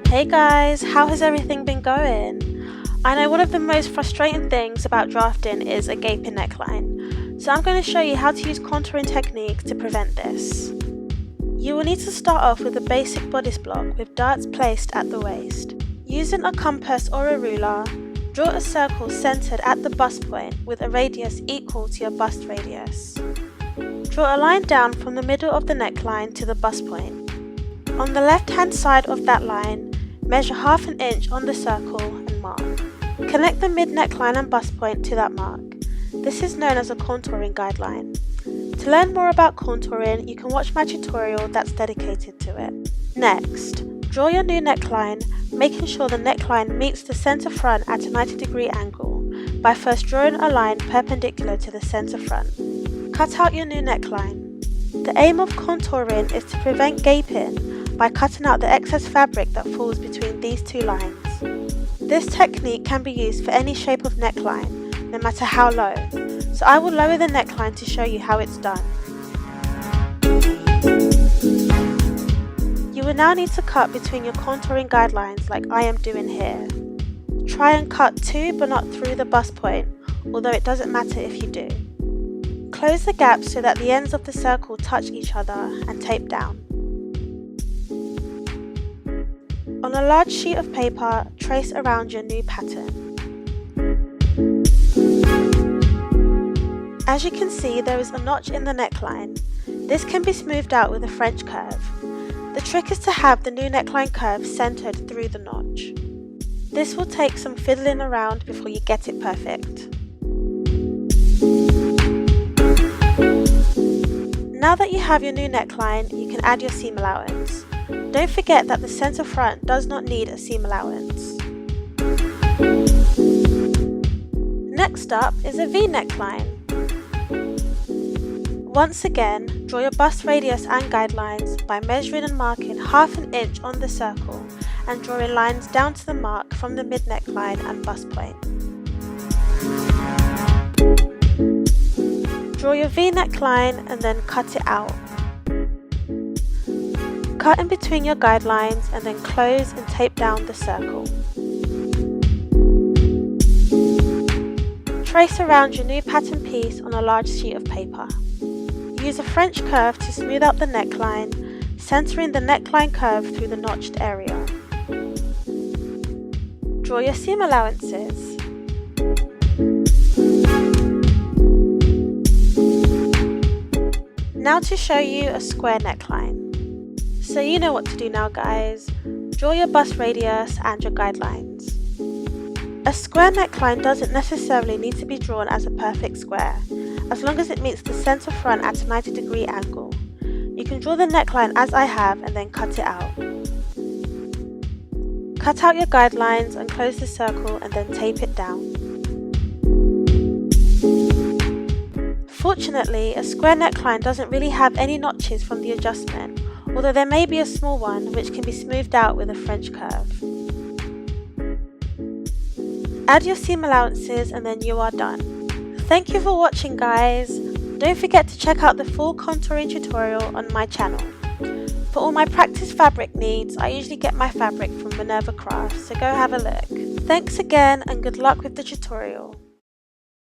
Hey guys, how has everything been going? I know one of the most frustrating things about drafting is a gaping neckline, so I'm going to show you how to use contouring techniques to prevent this. You will need to start off with a basic bodice block with darts placed at the waist. Using a compass or a ruler, draw a circle centered at the bust point with a radius equal to your bust radius. Draw a line down from the middle of the neckline to the bust point. On the left hand side of that line, measure half an inch on the circle and mark. Connect the mid neckline and bust point to that mark. This is known as a contouring guideline. To learn more about contouring, you can watch my tutorial that's dedicated to it. Next, draw your new neckline, making sure the neckline meets the center front at a 90-degree angle by first drawing a line perpendicular to the center front. Cut out your new neckline. The aim of contouring is to prevent gaping by cutting out the excess fabric that falls between these two lines. This technique can be used for any shape of neckline, no matter how low, so I will lower the neckline to show you how it's done. You will now need to cut between your contouring guidelines like I am doing here. Try and cut to but not through the bust point, although it doesn't matter if you do. Close the gaps so that the ends of the circle touch each other and tape down. On a large sheet of paper, trace around your new pattern. As you can see, there is a notch in the neckline. This can be smoothed out with a French curve. The trick is to have the new neckline curve centered through the notch. This will take some fiddling around before you get it perfect. Now that you have your new neckline, you can add your seam allowance. Don't forget that the center front does not need a seam allowance. Next up is a V neckline. Once again, draw your bust radius and guidelines by measuring and marking half an inch on the circle and drawing lines down to the mark from the mid neckline and bust point. Draw your V neckline and then cut it out. Cut in between your guidelines and then close and tape down the circle. Trace around your new pattern piece on a large sheet of paper. Use a French curve to smooth out the neckline, centering the neckline curve through the notched area. Draw your seam allowances. Now to show you a square neckline. So you know what to do now guys. Draw your bust radius and your guidelines. A square neckline doesn't necessarily need to be drawn as a perfect square, as long as it meets the center front at a 90-degree angle. You can draw the neckline as I have and then cut it out. Cut out your guidelines and close the circle and then tape it down. Fortunately, a square neckline doesn't really have any notches from the adjustment, although there may be a small one which can be smoothed out with a French curve. Add your seam allowances and then you are done. Thank you for watching guys. Don't forget to check out the full contouring tutorial on my channel. For all my practice fabric needs, I usually get my fabric from Minerva Crafts, so go have a look. Thanks again and good luck with the tutorial.